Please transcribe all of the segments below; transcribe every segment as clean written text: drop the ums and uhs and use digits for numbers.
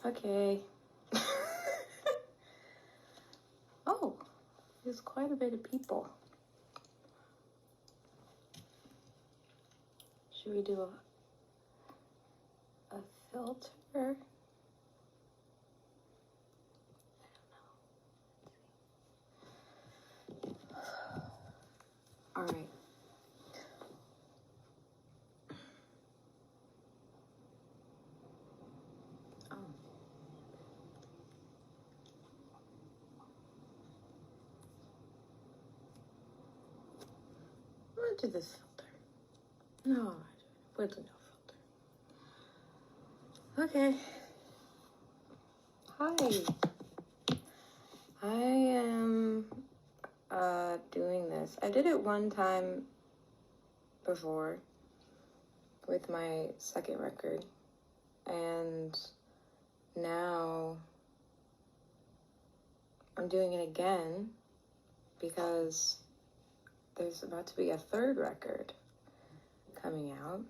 Okay. Oh, there's quite a bit of people. Should we do a filter? I don't know. All right. Oh. I'm gonna do this filter. No, we'll do no filter. Okay. Hi. I am doing this. I did it one time before with my second record, and now I'm doing it again because there's about to be a third record coming out.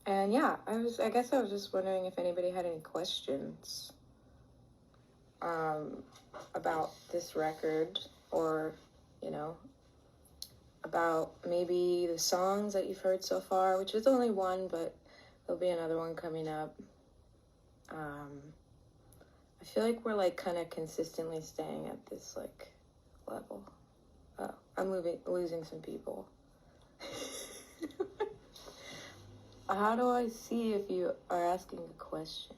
And yeah, I guess I was just wondering if anybody had any questions about this record, or, you know, about maybe the songs that you've heard so far, which is only one, but there'll be another one coming up. I feel like we're like kind of consistently staying at this like level. Oh, I'm losing some people. How do I see if you are asking a question?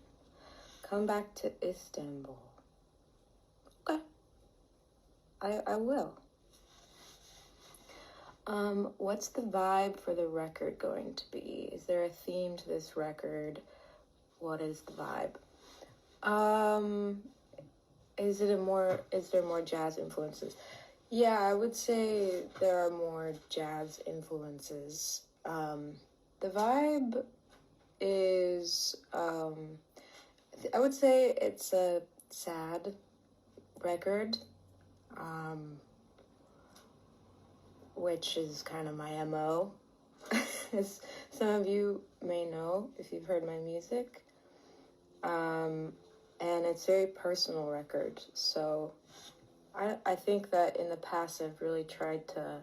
Come back to Istanbul. Okay. I will. What's the vibe for the record going to be? Is there a theme to this record? What is the vibe? Is there more jazz influences? Yeah, I would say there are more jazz influences. The vibe is, I would say it's a sad record, which is kind of my MO, as some of you may know if you've heard my music. And it's a very personal record, so I think that in the past I've really tried to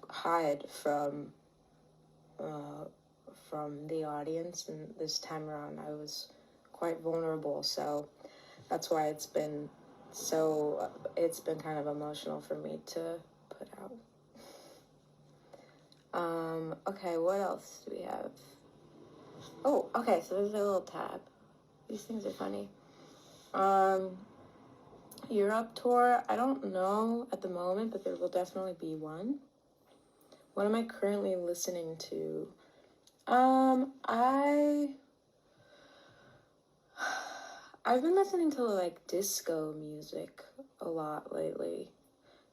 hide from the audience, and this time around I was quite vulnerable, so that's why it's been kind of emotional for me to put out. Okay, what else do we have? Oh, okay, so there's a little tab. These things are funny. Europe tour, I don't know at the moment, but there will definitely be one. What am I currently listening to? I've been listening to like disco music a lot lately,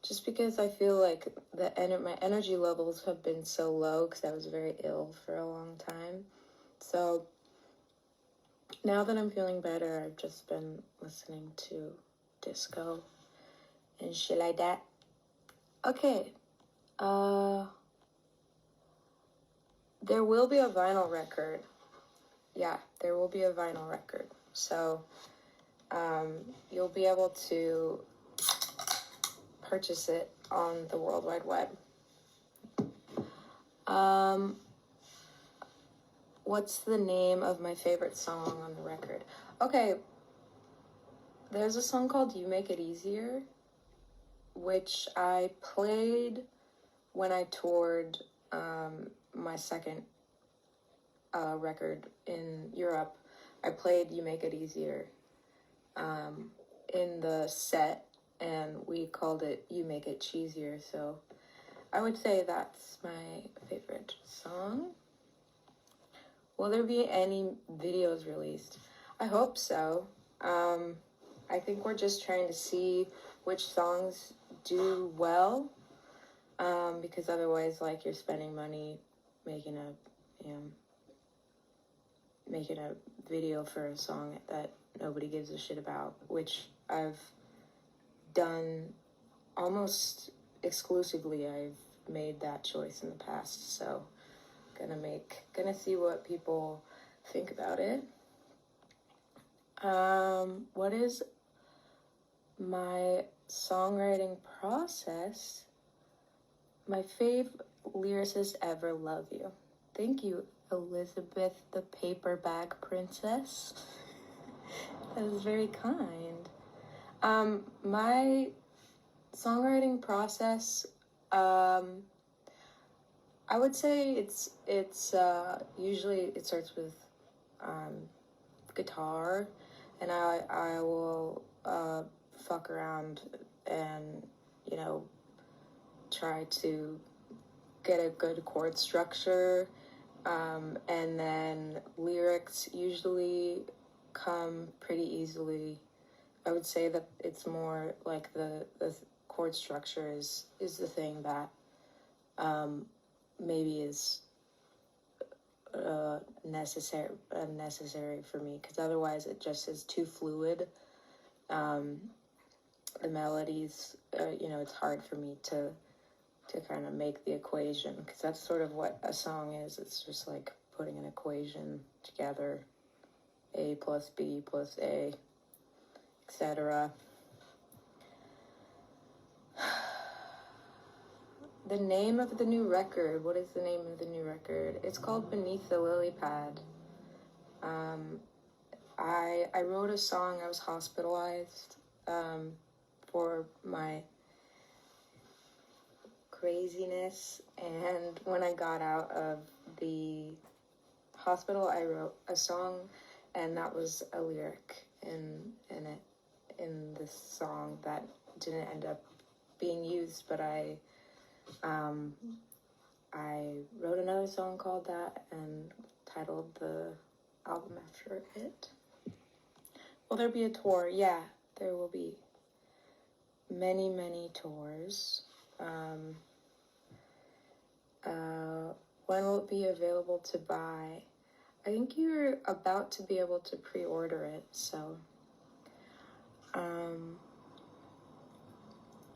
just because I feel like my energy levels have been so low because I was very ill for a long time. So now that I'm feeling better, I've just been listening to disco and shit like that. Okay. There will be a vinyl record. Yeah, there will be a vinyl record. So, you'll be able to purchase it on the World Wide Web. What's the name of my favorite song on the record? Okay, there's a song called You Make It Easier, which I played when I toured my second record in Europe. I played You Make It Easier in the set, and we called it You Make It Cheesier, so I would say that's my favorite song. Will there be any videos released? I hope so. I think we're just trying to see which songs do well, because otherwise, like, you're spending money making a video for a song that nobody gives a shit about, which I've done almost exclusively. I've made that choice in the past, so gonna see what people think about it. What is my songwriting process? My fave lyricist ever, love you. Thank you, Elizabeth the Paper Bag Princess. That is very kind. My songwriting process, I would say it's usually it starts with guitar, and I will fuck around and, you know, try to get a good chord structure, and then lyrics usually come pretty easily. I would say that it's more like the chord structure is the thing that maybe is necessary for me, because otherwise it just is too fluid. The melodies, it's hard for me to kind of make the equation, because that's sort of what a song is. It's just like putting an equation together, A plus B plus A, etc. The name of the new record. What is the name of the new record? It's called Beneath the Lily Pad. I wrote a song. I was hospitalized for my craziness, and when I got out of the hospital, I wrote a song, and that was a lyric in this song that didn't end up being used, but I wrote another song called that and titled the album after it. Will there be a tour? Yeah, there will be many tours. When will it be available to buy? I think you're about to be able to pre-order it, so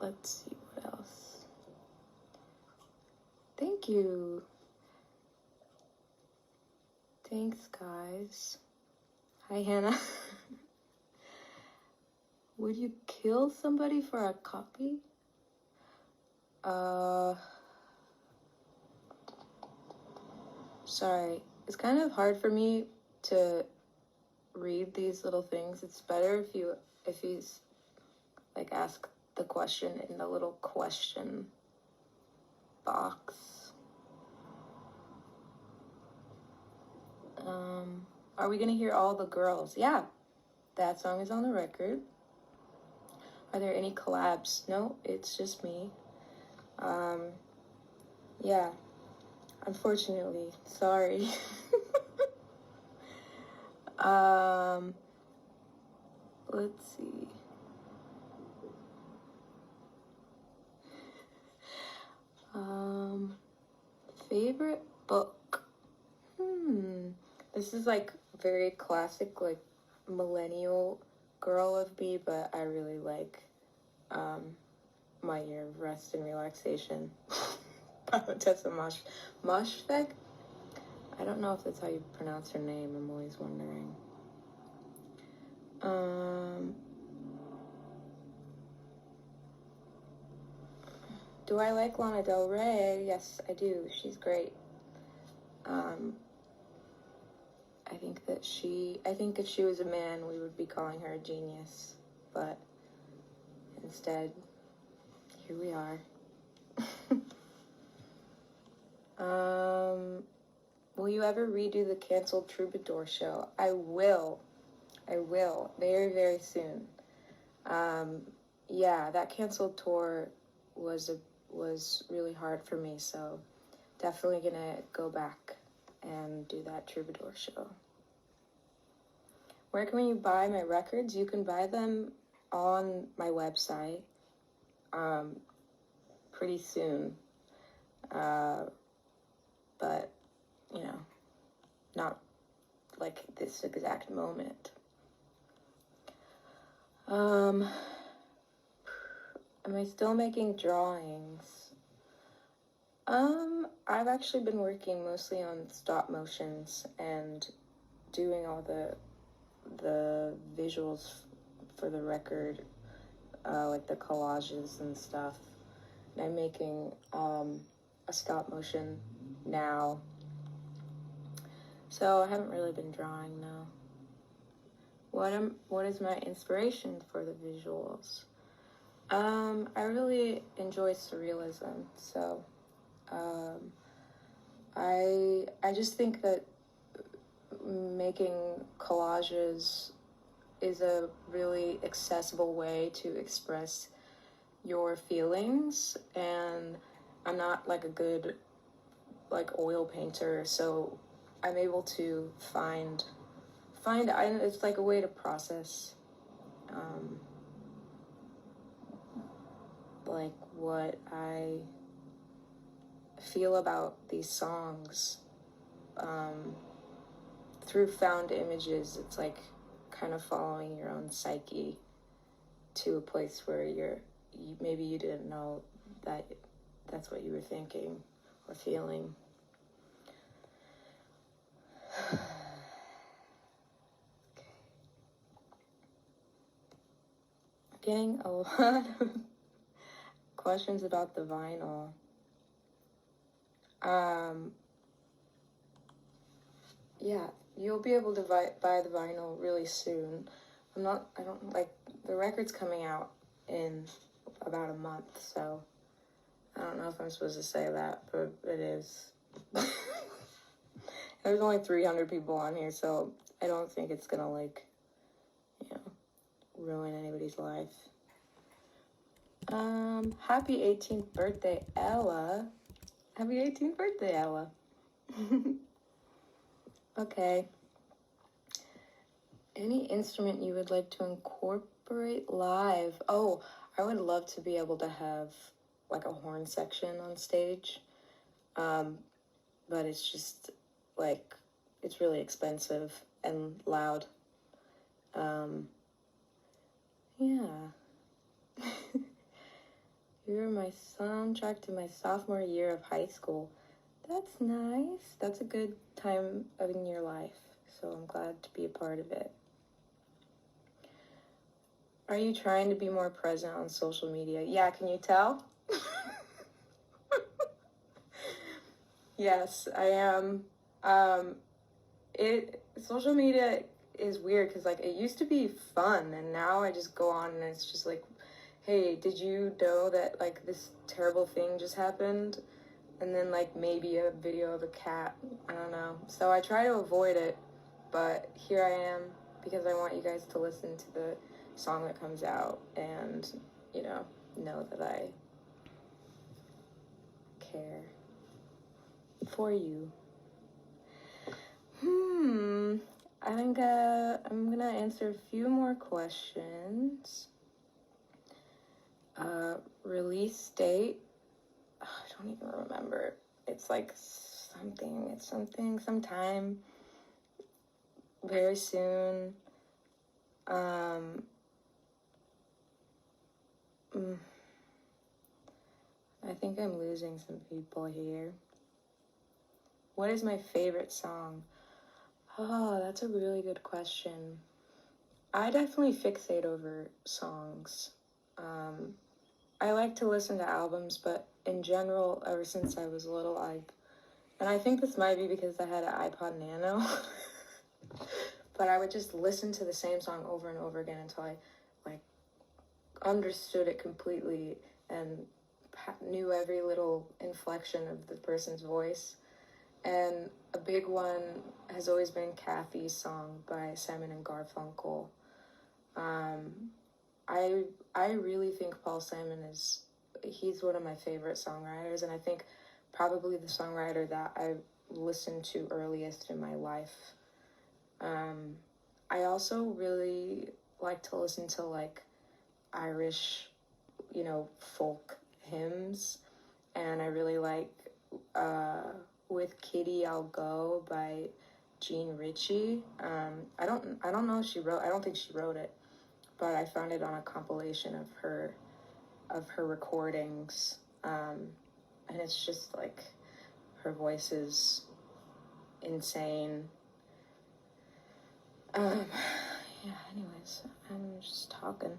let's see what else. Thank you. Thanks, guys. Hi, Hannah. Would you kill somebody for a copy? Sorry. It's kind of hard for me to read these little things. It's better if you like ask the question in the little question box. Are we gonna hear All the Girls? Yeah, that song is on the record. Are there any collabs? No, it's just me. Yeah, unfortunately, sorry. Let's see. Favorite book? This is like very classic, like millennial girl of me, but I really like My Year of Rest and Relaxation by Tessa Moshfegh. I don't know if that's how you pronounce her name. I'm always wondering. Do I like Lana Del Rey? Yes, I do. She's great. I think if she was a man, we would be calling her a genius. But instead, here we are. Will you ever redo the canceled Troubadour show? I will. Very, very soon. Yeah, that canceled tour was really hard for me, so definitely gonna go back and do that Troubadour show. Where can you buy my records? You can buy them on my website pretty soon. But, not like this exact moment. Am I still making drawings? I've actually been working mostly on stop motions and doing all the visuals for the record, like the collages and stuff. And I'm making a stop motion now. So I haven't really been drawing now. What is my inspiration for the visuals? I really enjoy surrealism, so I just think that making collages is a really accessible way to express your feelings, and I'm not like a good like oil painter, so I'm able to find it's like a way to process like what I feel about these songs through found images. It's like kind of following your own psyche to a place where maybe you didn't know that that's what you were thinking or feeling. Getting a lot of questions about the vinyl. Yeah, you'll be able to buy the vinyl really soon. I don't like, the record's coming out in about a month, so I don't know if I'm supposed to say that, but it is. There's only 300 people on here, so I don't think it's gonna, like, ruin anybody's life. Happy 18th birthday, Ella. Happy 18th birthday, Ella. Okay. Any instrument you would like to incorporate live? Oh, I would love to be able to have like a horn section on stage. But it's just like, it's really expensive and loud. Yeah. You were my soundtrack to my sophomore year of high school. That's nice. That's a good time in your life. So I'm glad to be a part of it. Are you trying to be more present on social media? Yeah, can you tell? Yes, I am. Social media is weird because like it used to be fun, and now I just go on and it's just like, hey, did you know that like this terrible thing just happened? And then like maybe a video of a cat. I don't know. So I try to avoid it, but here I am because I want you guys to listen to the song that comes out and, know that I care for you. I think I'm gonna answer a few more questions. Release date. I don't even remember. It's like sometime very soon. I think I'm losing some people here. What is my favorite song? Oh, that's a really good question. I definitely fixate over songs. I like to listen to albums, but in general, ever since I was little, and I think this might be because I had an iPod Nano, but I would just listen to the same song over and over again until I, like, understood it completely and knew every little inflection of the person's voice. And a big one has always been Kathy's song by Simon and Garfunkel. I really think Paul Simon he's one of my favorite songwriters, and I think probably the songwriter that I listened to earliest in my life. I also really like to listen to like Irish, folk hymns, and I really like With Kitty I'll Go by Jean Ritchie. I don't know if I don't think she wrote it, but I found it on a compilation of her recordings. and it's just like, her voice is insane. Yeah, anyways, I'm just talking.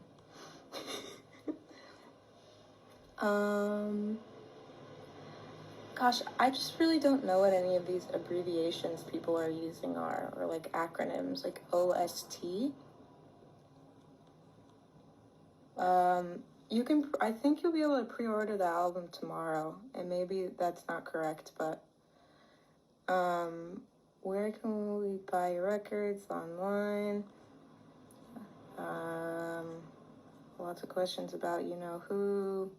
Gosh, I just really don't know what any of these abbreviations people are using are, or like acronyms, like OST. You can, I think you'll be able to pre-order the album tomorrow, and maybe that's not correct, but, where can we buy your records? Online. Lots of questions about you-know-who.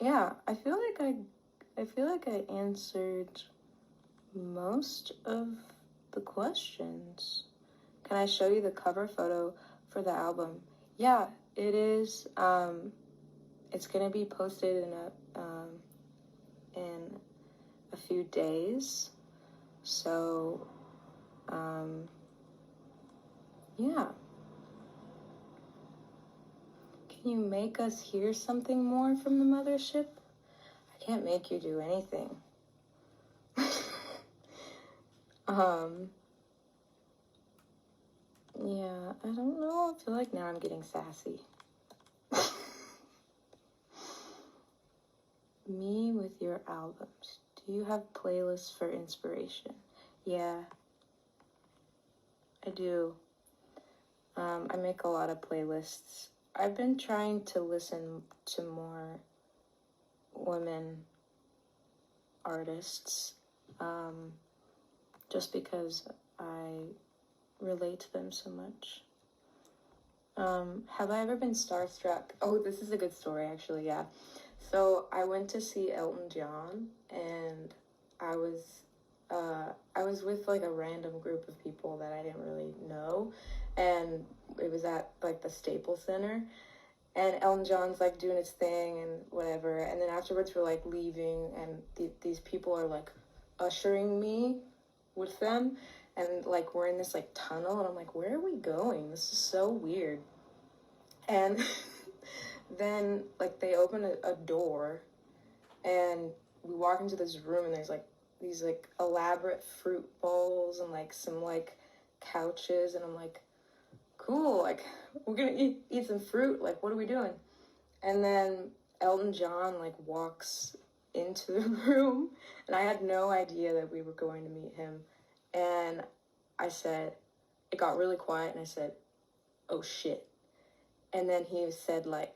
Yeah, I feel like I answered most of the questions. Can I show you the cover photo for the album? Yeah, it is. It's gonna be posted in a few days. So, yeah. Can you make us hear something more from the mothership? I can't make you do anything. Yeah, I don't know. I feel like now I'm getting sassy. Me with your albums. Do you have playlists for inspiration? Yeah, I do. I make a lot of playlists. I've been trying to listen to more women artists, just because I relate to them so much. Have I ever been starstruck? Oh, this is a good story, actually, yeah. So I went to see Elton John, and I was with like a random group of people that I didn't really know, and it was at like the Staples Center, and Elton John's like doing his thing and whatever, and then afterwards we're like leaving, and these people are like ushering me with them, and like we're in this like tunnel, and I'm like, where are we going? This is so weird. And then like they open a door, and we walk into this room, and there's like these like elaborate fruit bowls and like some like couches, and I'm like, cool, like we're gonna eat some fruit, like what are we doing? And then Elton John like walks into the room, and I had no idea that we were going to meet him, and I said, it got really quiet, and I said, oh shit. And then he said like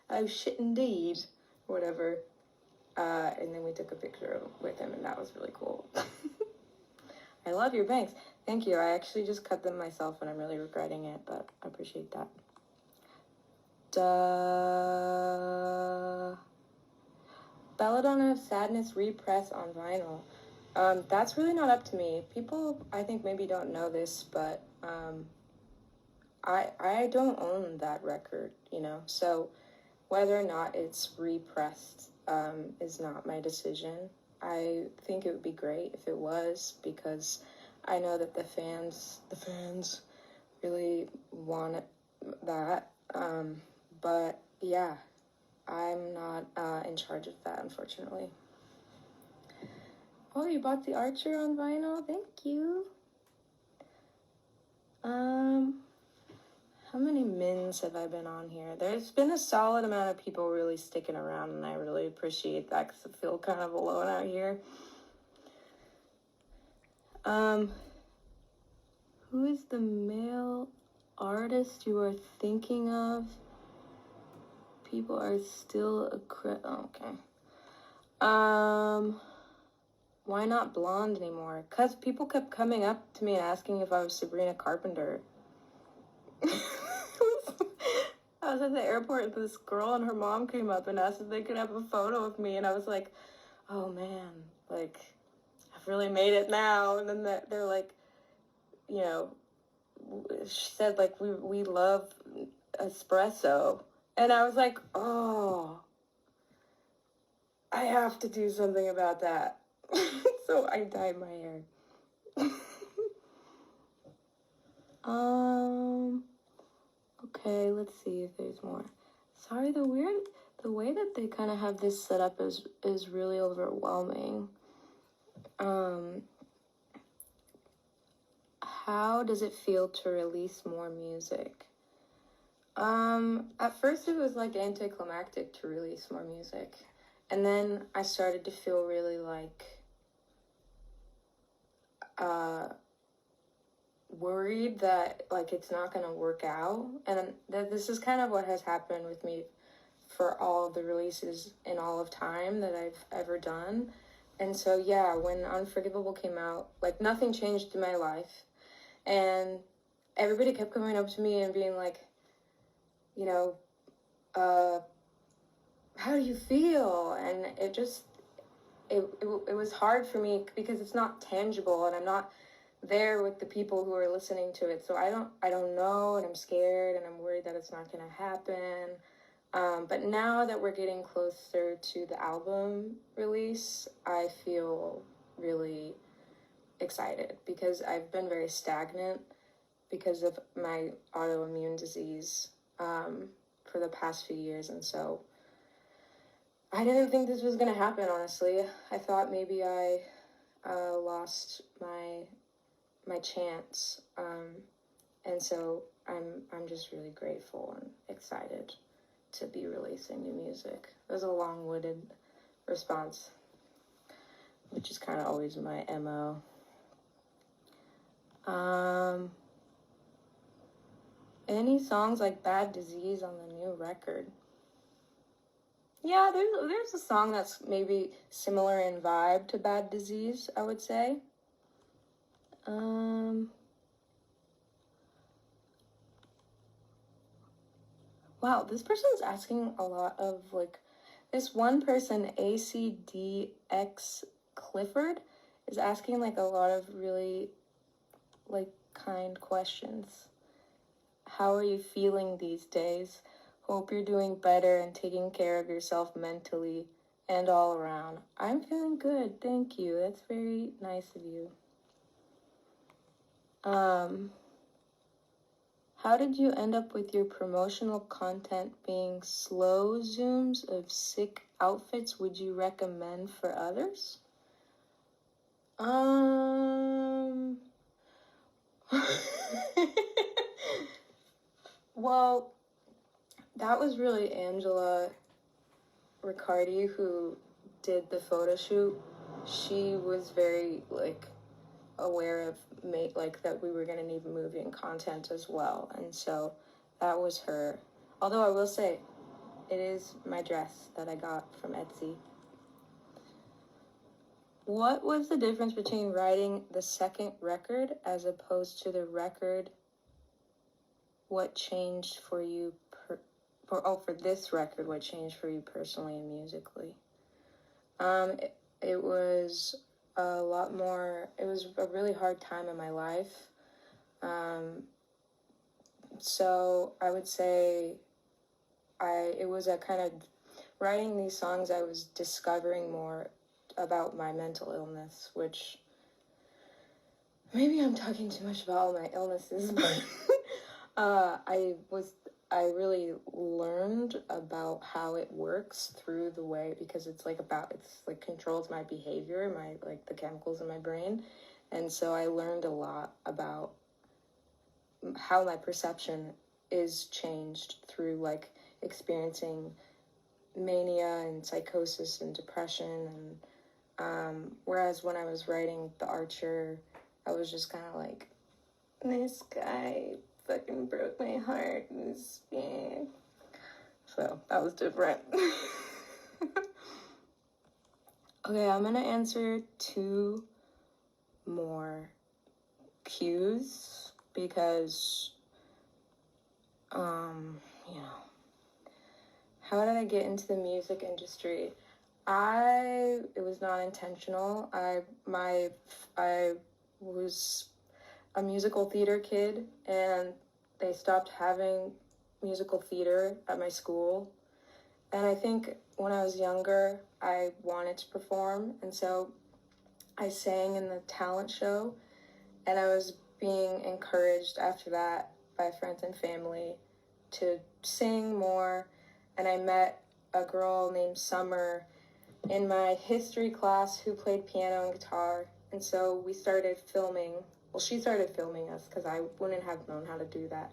oh shit indeed, or whatever. And then we took a picture with him, and that was really cool. I love your bangs. Thank you. I actually just cut them myself, and I'm really regretting it, but I appreciate that. Belladonna of Sadness repress on vinyl. That's really not up to me. People, I think, maybe don't know this, but I don't own that record, so whether or not it's repressed is not my decision. I think it would be great if it was, because I know that the fans really want that. But yeah, I'm not in charge of that, unfortunately. Oh, you bought the Archer on vinyl? Thank you. How many mins have I been on here? There's been a solid amount of people really sticking around, and I really appreciate that, because I feel kind of alone out here. Who is the male artist you are thinking of? People are still okay. Why not blonde anymore? Because people kept coming up to me and asking if I was Sabrina Carpenter. I was at the airport, and this girl and her mom came up and asked if they could have a photo of me, and I was like, oh man, like, I've really made it now. And then they're like, she said, like, we love espresso. And I was like, oh, I have to do something about that. So I dyed my hair. Okay, let's see if there's more. Sorry, the way that they kind of have this set up is really overwhelming. How does it feel to release more music? At first it was like anticlimactic to release more music. And then I started to feel really like worried that like it's not going to work out. And this is kind of what has happened with me for all of the releases in all of time that I've ever done. And so yeah, when Unforgivable came out, like nothing changed in my life. And everybody kept coming up to me and being like, you know, how do you feel? And it was hard for me because it's not tangible and I'm not there with the people who are listening to it. So I don't know, and I'm scared and I'm worried that it's not going to happen. But now that we're getting closer to the album release, I feel really excited because I've been very stagnant because of my autoimmune disease for the past few years. And so I didn't think this was going to happen, honestly. I thought maybe I lost my chance. And so I'm just really grateful and excited to be releasing new music. It was a long-winded response, which is kind of always my MO. Any songs like Bad Disease on the new record? Yeah, there's a song that's maybe similar in vibe to Bad Disease, I would say. Wow, this person's asking a lot of, like, this one person, ACDX Clifford, is asking, like, a lot of really, like, kind questions. How are you feeling these days? Hope you're doing better and taking care of yourself mentally and all around. I'm feeling good, thank you. That's very nice of you. How did you end up with your promotional content being slow zooms of sick outfits would you recommend for others? Well, that was really Angela Riccardi who did the photo shoot. She was very, like, aware of that we were going to need moving content as well, and so that was her. Although I will say it is my dress that I got from Etsy. What was the difference between writing the second record as opposed to the record? What changed for you for this record, what changed for you personally and musically? It was a lot more, it was a really hard time in my life. So I would say it was a kind of, writing these songs, I was discovering more about my mental illness, which maybe I'm talking too much about all my illnesses, but I really learned about how it works through the way, because it's like controls my behavior, the chemicals in my brain. And so I learned a lot about how my perception is changed through like experiencing mania and psychosis and depression. And whereas when I was writing The Archer, I was just kind of like, this guy fucking broke my heart. So that was different. Okay, I'm gonna answer 2 more cues because, how did I get into the music industry? It was not intentional. I was a musical theater kid, and they stopped having musical theater at my school. And I think when I was younger, I wanted to perform, and so I sang in the talent show, and I was being encouraged after that by friends and family to sing more. and I met a girl named Summer in my history class who played piano and guitar. And so we started filming. Well, she started filming us because I wouldn't have known how to do that.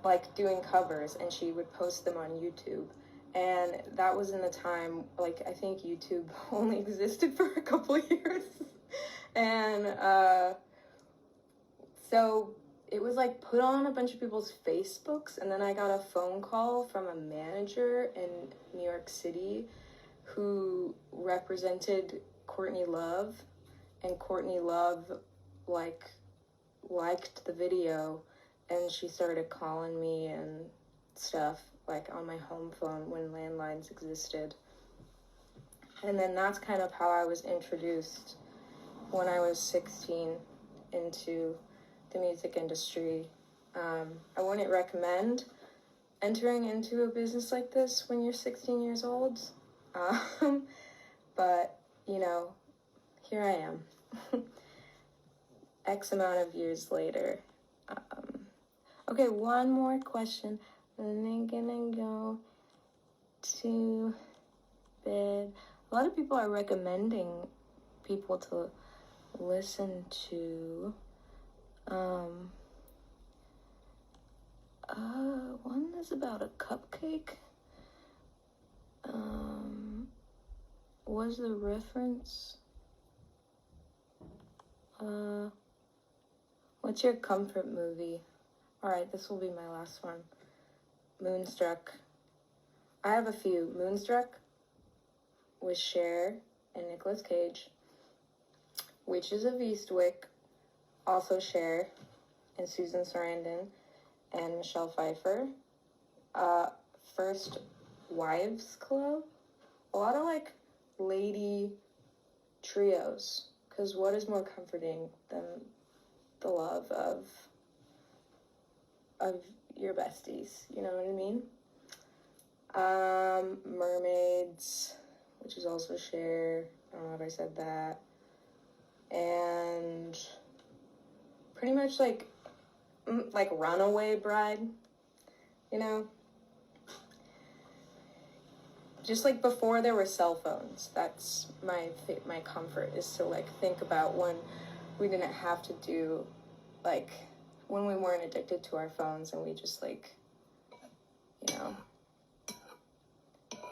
Like doing covers, and she would post them on YouTube. And that was in the time, like, I think YouTube only existed for a couple of years. And so it was like put on a bunch of people's Facebooks, and then I got a phone call from a manager in New York City who represented Courtney Love, and Courtney Love liked the video, and she started calling me and stuff, like on my home phone when landlines existed. And then that's kind of how I was introduced when I was 16 into the music industry. I wouldn't recommend entering into a business like this when you're 16 years old. But, you know, here I am. X amount of years later. Okay, one more question. And then gonna go to bed. A lot of people are recommending people to listen to. One is about a cupcake. Was the reference? What's your comfort movie? Alright, this will be my last one. Moonstruck. I have a few. Moonstruck with Cher and Nicolas Cage. Witches of Eastwick, also Cher and Susan Sarandon and Michelle Pfeiffer. First Wives Club. A lot of like lady trios, because what is more comforting than the love of your besties, you know what I mean? Mermaids, which is also Cher. I don't know if I said that. And pretty much like Runaway Bride, you know? Just like before there were cell phones, that's my comfort, is to like think about when we didn't have to do, like, when we weren't addicted to our phones and we just like, you know,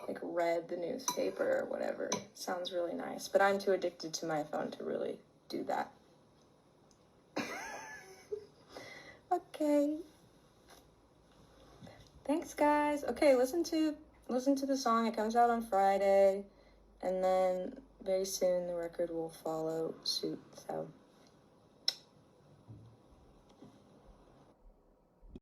like read the newspaper or whatever. Sounds really nice, but I'm too addicted to my phone to really do that. Okay. Thanks, guys. Okay, listen to the song. It comes out on Friday, and then very soon the record will follow suit, so